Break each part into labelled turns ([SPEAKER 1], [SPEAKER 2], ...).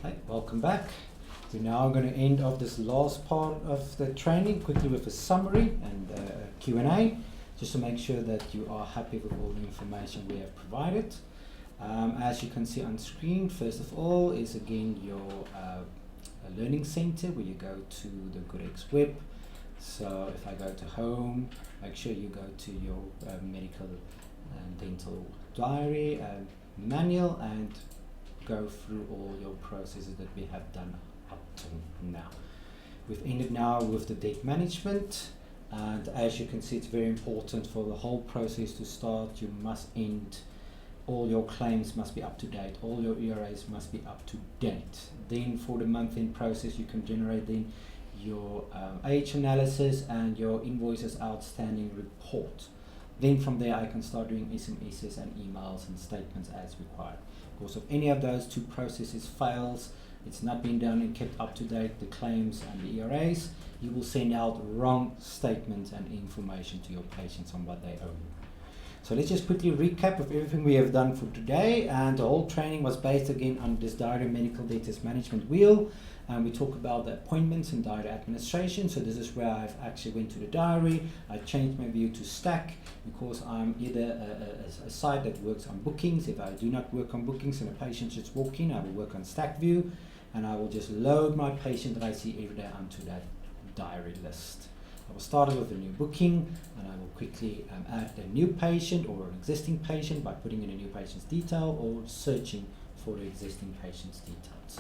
[SPEAKER 1] Hi, welcome back. We're now going to end off this last part of the training quickly with a summary and Q&A, just to make sure that you are happy with all the information we have provided. As you can see on screen, first of all is again your learning center where you go to the GoodX Web. So if I go to home, make sure you go to your medical and dental diary manual and go through all your processes that we have done up to now. We've ended now with the debt management, and as you can see, it's very important for the whole process to start. You must end, all your claims must be up to date, all your ERAs must be up to date. Then for the month-end process, you can generate then your age analysis and your invoices outstanding report. Then from there I can start doing SMSs and emails and statements as required. Of course, if any of those two processes fails, it's not been done and kept up to date, the claims and the ERAs, you will send out wrong statements and information to your patients on what they owe you. So let's just quickly recap of everything we have done for today, and the whole training was based again on this diary medical debtors management wheel. And we talk about the appointments and diary administration. So this is where I've actually went to the diary. I changed my view to stack because I'm either a site that works on bookings. If I do not work on bookings and a patient just walk in, I will work on stack view, and I will just load my patient that I see every day onto that diary list. I will start with a new booking, and I will quickly add a new patient or an existing patient by putting in a new patient's detail or searching for the existing patient's details.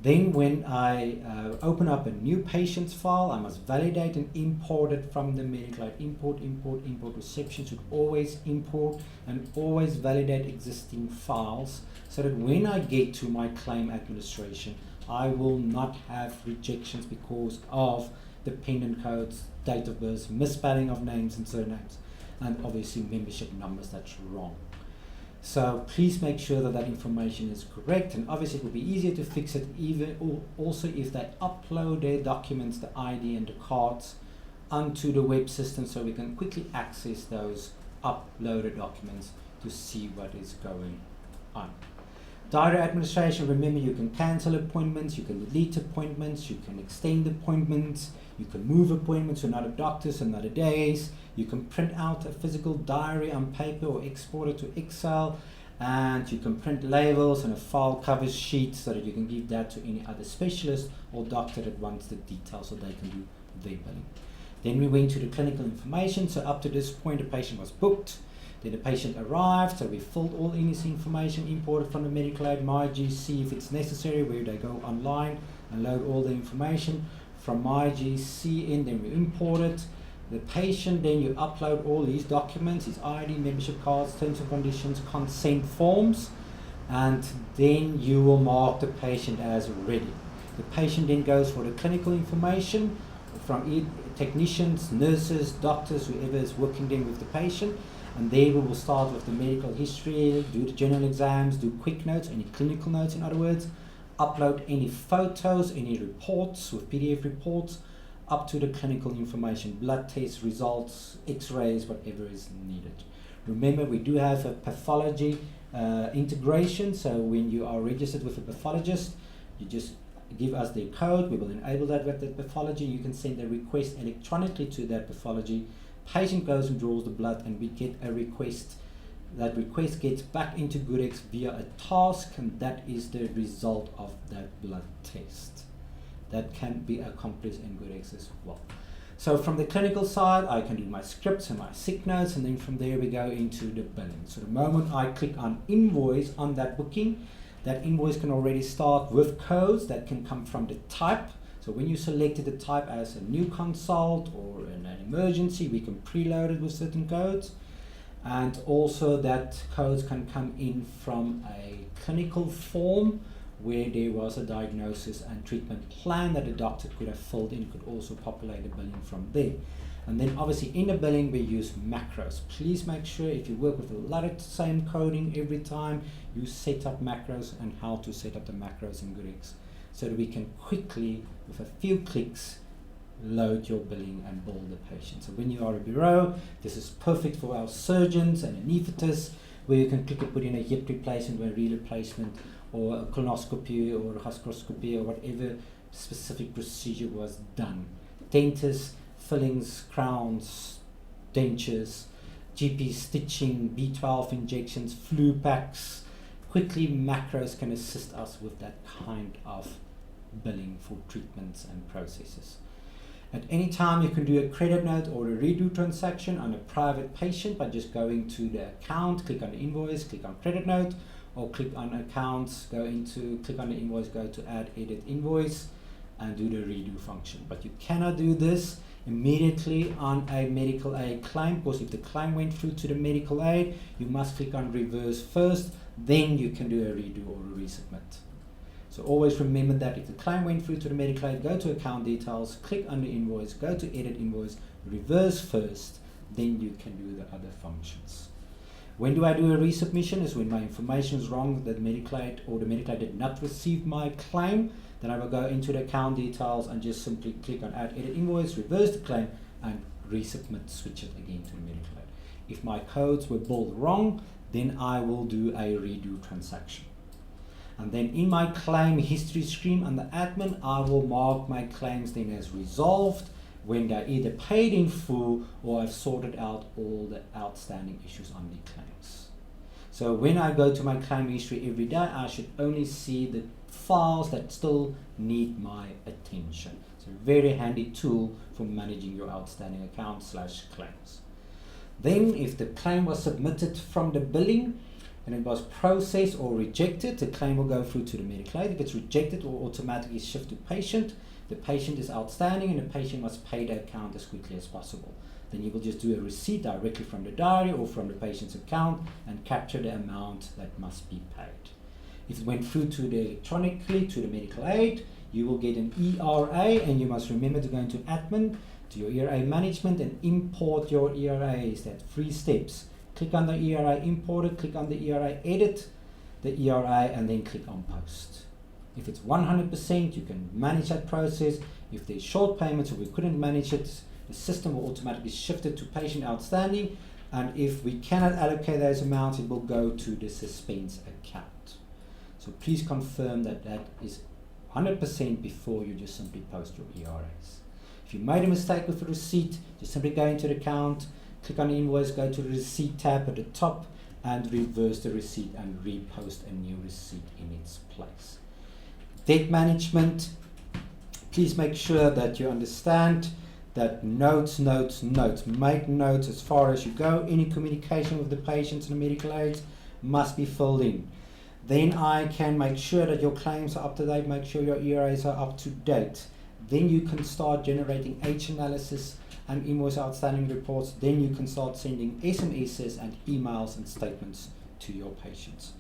[SPEAKER 1] Then when I open up a new patient's file, I must validate and import it from the medical aid. Import reception should always import and always validate existing files so that when I get to my claim administration, I will not have rejections because of dependent codes, date of birth, misspelling of names and surnames, and obviously membership numbers that's wrong. So please make sure that that information is correct, and obviously it will be easier to fix it also if they upload their documents, the ID and the cards, onto the web system so we can quickly access those uploaded documents to see what is going on. Diary administration, remember you can cancel appointments, you can delete appointments, you can extend appointments, you can move appointments to another doctor's another days, you can print out a physical diary on paper or export it to Excel, and you can print labels and a file cover sheet so that you can give that to any other specialist or doctor that wants the details so they can do their billing. Then we went to the clinical information. So up to this point the patient was booked. Then the patient arrived, so we filled all in his information, imported from the medical aid, MyGC if it's necessary, where they go online and load all the information. From MyGC in, then we import it. The patient, then you upload all these documents, his ID, membership cards, terms and conditions, consent forms, and then you will mark the patient as ready. The patient then goes for the clinical information from technicians, nurses, doctors, whoever is working then with the patient. And there we will start with the medical history, do the general exams, do quick notes, any clinical notes in other words, upload any photos, any reports with PDF reports, up to the clinical information, blood tests, results, x-rays, whatever is needed. Remember, we do have a pathology integration, so when you are registered with a pathologist, you just give us their code, we will enable that with the pathology, you can send a request electronically to that pathology. Patient goes and draws the blood and we get a request. That request gets back into GoodX via a task, and that is the result of that blood test. That can be accomplished in GoodX as well. So from the clinical side, I can do my scripts and my sick notes, and then from there we go into the billing. So the moment I click on invoice on that booking, that invoice can already start with codes that can come from the type. So when you selected the type as a new consult or an emergency, we can preload it with certain codes. And also that codes can come in from a clinical form where there was a diagnosis and treatment plan that the doctor could have filled in, could also populate the billing from there. And then obviously in the billing we use macros. Please make sure if you work with a lot of same coding every time, you set up macros and how to set up the macros in GoodX, so that we can quickly, with a few clicks, load your billing and bill the patient. So when you are a bureau, this is perfect for our surgeons and anaesthetists, where you can quickly put in a hip replacement or a knee replacement, or a colonoscopy or a hysteroscopy or whatever specific procedure was done. Dentists, fillings, crowns, dentures, GP stitching, B12 injections, flu packs. Quickly, macros can assist us with that kind of billing for treatments and processes. At any time, you can do a credit note or a redo transaction on a private patient by just going to the account, click on the invoice, click on credit note, or click on accounts, click on the invoice, go to add, edit invoice, and do the redo function. But you cannot do this immediately on a medical aid claim, because if the claim went through to the medical aid, you must click on reverse first, then you can do a redo or a resubmit. So always remember that if the claim went through to the medical aid, go to account details, click on the invoice, go to edit invoice, reverse first, then you can do the other functions. When do I do a resubmission? Is when my information is wrong, that the medical aid or the medical aid did not receive my claim. Then I will go into the account details and just simply click on add, edit invoice, reverse the claim, and resubmit, switch it again to the medical aid. If my codes were billed wrong, then I will do a redo transaction. And then in my claim history screen under admin, I will mark my claims then as resolved when they're either paid in full or I've sorted out all the outstanding issues on the claims. So when I go to my claim history every day, I should only see the files that still need my attention. It's a very handy tool for managing your outstanding accounts/claims. Then if the claim was submitted from the billing, and it was processed or rejected, the claim will go through to the medical aid. If it's rejected, or automatically shift to patient. The patient is outstanding and the patient must pay the account as quickly as possible. Then you will just do a receipt directly from the diary or from the patient's account and capture the amount that must be paid. If it went through electronically to the medical aid, you will get an ERA, and you must remember to go into admin, to your ERA management, and import your ERAs. That's 3 steps. Click on the ERA imported, click on the ERA edit, the ERA, and then click on post. If it's 100%, you can manage that process. If there's short payments or we couldn't manage it, the system will automatically shift it to patient outstanding. And if we cannot allocate those amounts, it will go to the suspense account. So please confirm that that is 100% before you just simply post your ERAs. If you made a mistake with the receipt, just simply go into the account, click on the invoice, go to the receipt tab at the top, and reverse the receipt and repost a new receipt in its place. Debt management, please make sure that you understand that notes. Make notes as far as you go. Any communication with the patients and the medical aids must be filled in. Then I can make sure that your claims are up to date, make sure your ERAs are up to date. Then you can start generating H analysis and invoice outstanding reports. Then you can start sending SMSs and emails and statements to your patients.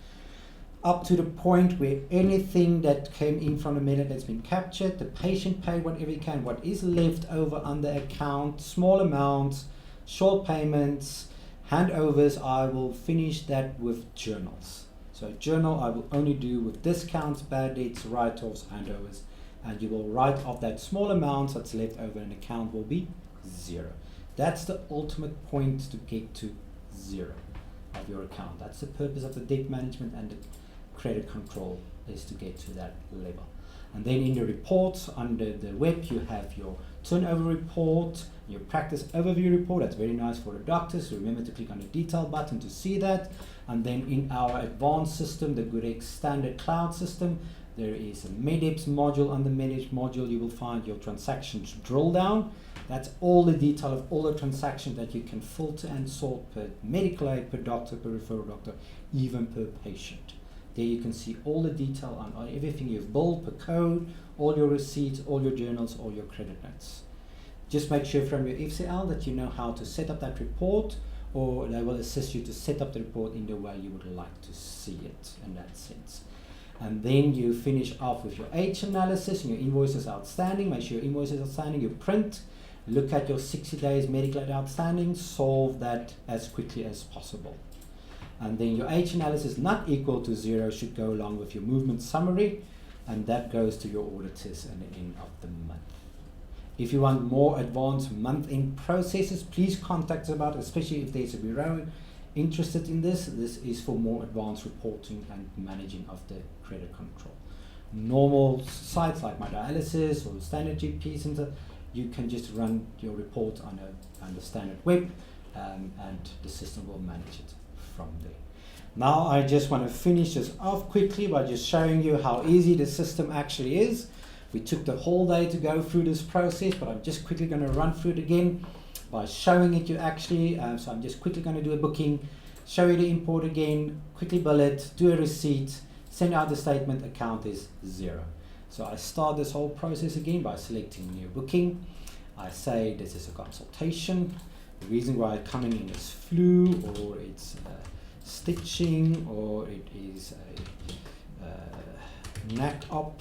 [SPEAKER 1] Up to the point where anything that came in from the medical has been captured, the patient paid whatever he can, what is left over on the account, small amounts, short payments, handovers, I will finish that with journals. So a journal I will only do with discounts, bad debts, write-offs, handovers, and you will write off that small amount that's left over an account will be 0. That's the ultimate point, to get to 0 of your account. That's the purpose of the debt management and the credit control, is to get to that level. And then in the reports under the web, you have your turnover report, your practice overview report. That's very nice for the doctors. Remember to click on the detail button to see that. And then in our advanced system, the GoodX standard cloud system, there is a MEDEPS module. On the MEDEPS module, you will find your transactions drill down. That's all the detail of all the transactions that you can filter and sort per medical aid, per doctor, per referral doctor, even per patient. There you can see all the detail on everything you've billed per code, all your receipts, all your journals, all your credit notes. Just make sure from your FCL that you know how to set up that report, or they will assist you to set up the report in the way you would like to see it in that sense. And then you finish off with your H analysis and your invoices outstanding. Make sure your invoices outstanding, you print, look at your 60 days medical aid outstanding, solve that as quickly as possible. And then your H analysis not equal to 0 should go along with your movement summary, and that goes to your auditors at the end of the month. If you want more advanced month-end processes, please contact us about it, especially if there's a bureau interested in this. This is for more advanced reporting and managing of the credit credit control. Normal sites like My Dialysis or Standard GP Center, you can just run your report on the Standard Web, and the system will manage it from there. Now I just want to finish this off quickly by just showing you how easy the system actually is. We took the whole day to go through this process, but I'm just quickly going to run through it again by showing it you actually. So I'm just quickly going to do a booking, show you the import again, quickly bill it, do a receipt, send out the statement, account is 0. So I start this whole process again by selecting new booking. I say this is a consultation. The reason why it's coming in is flu, or it's stitching, or it is a neck op.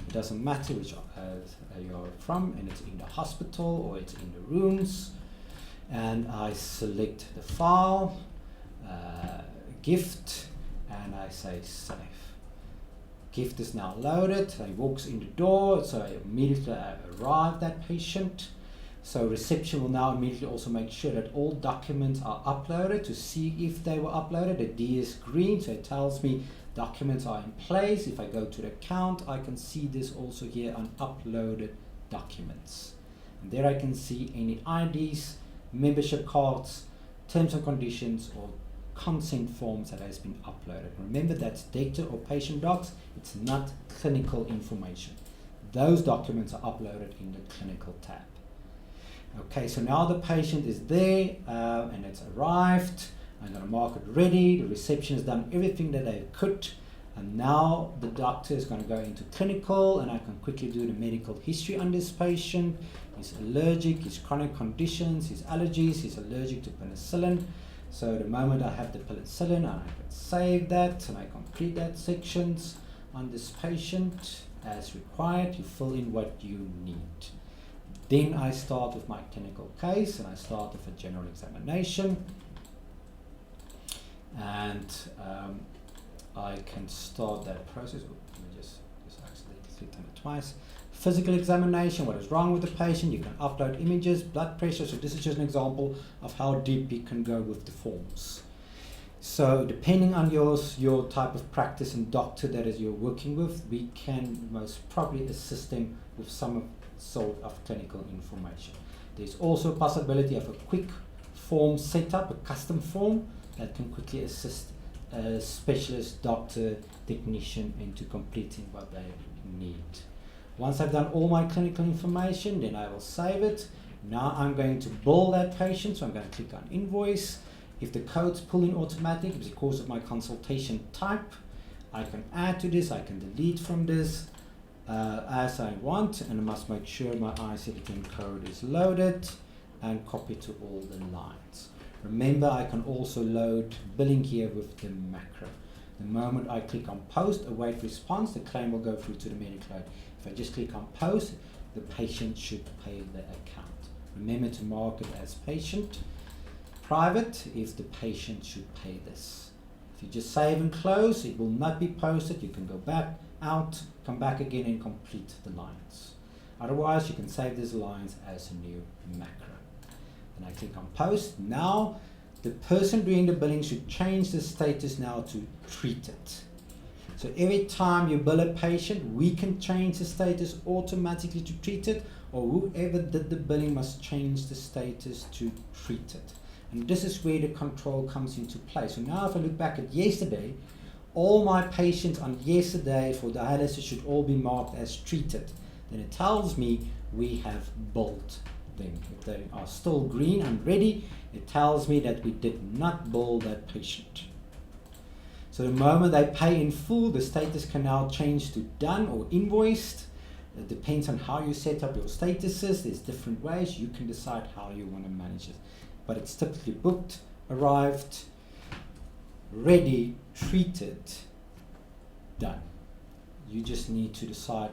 [SPEAKER 1] It doesn't matter which you're from, and it's in the hospital or it's in the rooms. And I select the file, gift, and I say save. Gift is now loaded. He walks in the door, so I immediately arrive that patient. So reception will now immediately also make sure that all documents are uploaded to see if they were uploaded. The D is green, so it tells me documents are in place. If I go to the account, I can see this also here on uploaded documents. And there I can see any IDs, membership cards, terms and conditions, or consent forms that has been uploaded. Remember, that's data or patient docs. It's not clinical information. Those documents are uploaded in the clinical tab. Okay, so now the patient is there, and it's arrived. I'm going to mark it ready. The reception has done everything that they could, and now the doctor is going to go into clinical, and I can quickly do the medical history on this patient. He's allergic, his chronic conditions, his allergies, he's allergic to penicillin. So the moment I have the penicillin, I can save that, and I complete that sections on this patient as required. You fill in what you need. Then I start with my clinical case, and I start with a general examination. And I can start that process. Let me just accidentally click on it twice. Physical examination, what is wrong with the patient. You can upload images, blood pressure. So this is just an example of how deep you can go with the forms. So depending on your type of practice and doctor that is you're working with, we can most probably assist them with some sort of clinical information. There's also a possibility of a quick form setup, a custom form that can quickly assist a specialist doctor, technician into completing what they need. Once I've done all my clinical information, then I will save it. Now I'm going to bill that patient, so I'm going to click on invoice. If the codes pull in automatic because of my consultation type, I can add to this, I can delete from this as I want, and I must make sure my ICD-10 code is loaded and copy to all the lines. Remember, I can also load billing here with the macro. The moment I click on post, await response, the claim will go through to the medical load. If I just click on post, the patient should pay the account. Remember to mark it as patient private if the patient should pay this. If you just save and close, it will not be posted. You can go back out, come back again and complete the lines. Otherwise, you can save these lines as a new macro. And I click on post. Now, the person doing the billing should change the status now to treated. So every time you bill a patient, we can change the status automatically to treated, or whoever did the billing must change the status to treated. And this is where the control comes into play. So now if I look back at yesterday, all my patients on yesterday for dialysis should all be marked as treated. Then it tells me we have billed them. If they are still green and ready, it tells me that we did not bill that patient. So the moment they pay in full, the status can now change to done or invoiced. It depends on how you set up your statuses. There's different ways. You can decide how you want to manage it. But it's typically booked, arrived, ready, treated, done. You just need to decide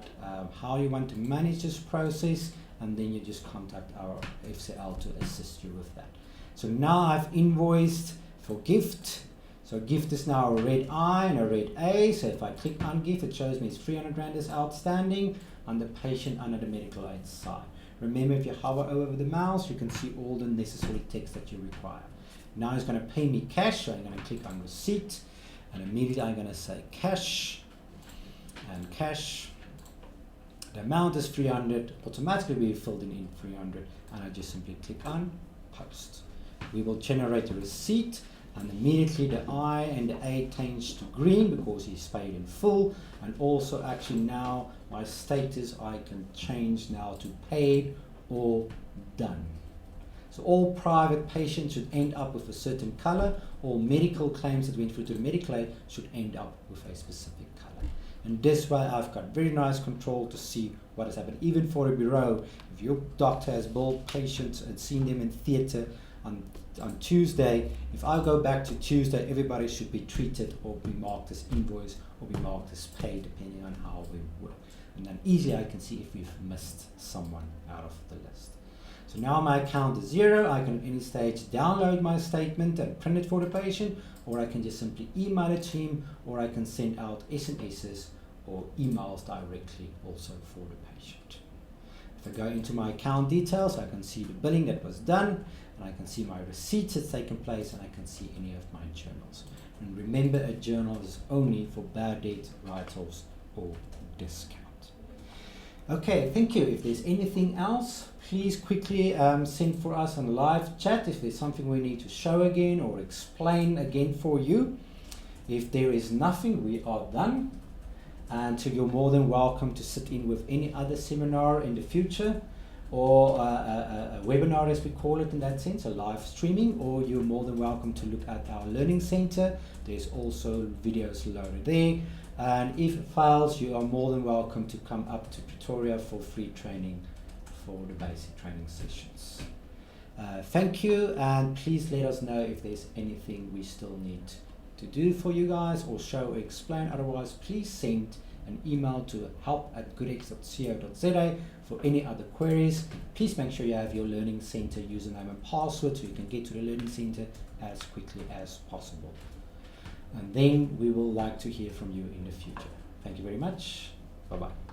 [SPEAKER 1] how you want to manage this process, and then you just contact our FCL to assist you with that. So now I've invoiced for gift. So gift is now a red I and a red A. So if I click on gift, it shows me it's 300 Rand is outstanding on the patient under the medical aid side. Remember, if you hover over the mouse, you can see all the necessary text that you require. Now it's going to pay me cash, so I'm going to click on receipt, and immediately I'm going to say cash. and cash. The amount is 300, automatically be filled in 300, and I just simply click on post. We will generate a receipt, and immediately the I and the A change to green because he's paid in full, and also actually now my status I can change now to paid or done. So all private patients should end up with a certain color. All medical claims that went through to the medical aid should end up with a specific color. And this way I've got very nice control to see what has happened. Even for a bureau, if your doctor has billed patients and seen them in theatre on Tuesday, if I go back to Tuesday, everybody should be treated or be marked as invoice or be marked as paid, depending on how we work. And then easily I can see if we've missed someone out of the list. So now my account is 0. I can at any stage download my statement and print it for the patient, or I can just simply email it to him, or I can send out SMSs or emails directly also for the patient. If I go into my account details, I can see the billing that was done, and I can see my receipts that's taken place, and I can see any of my journals. And remember, a journal is only for bad debt, write-offs, or discount. Okay, thank you. If there's anything else, please quickly send for us on live chat if there's something we need to show again or explain again for you. If there is nothing, we are done. And so you're more than welcome to sit in with any other seminar in the future, or a webinar as we call it in that sense, a live streaming, or you're more than welcome to look at our learning center. There's also videos loaded there. And if it fails, you are more than welcome to come up to Pretoria for free training for the basic training sessions. Thank you, and please let us know if there's anything we still need to do for you guys or show or explain. Otherwise, please send an email to help@goodx.co.za for any other queries. Please make sure you have your Learning Center username and password so you can get to the Learning Center as quickly as possible. And then we will like to hear from you in the future. Thank you very much. Bye-bye.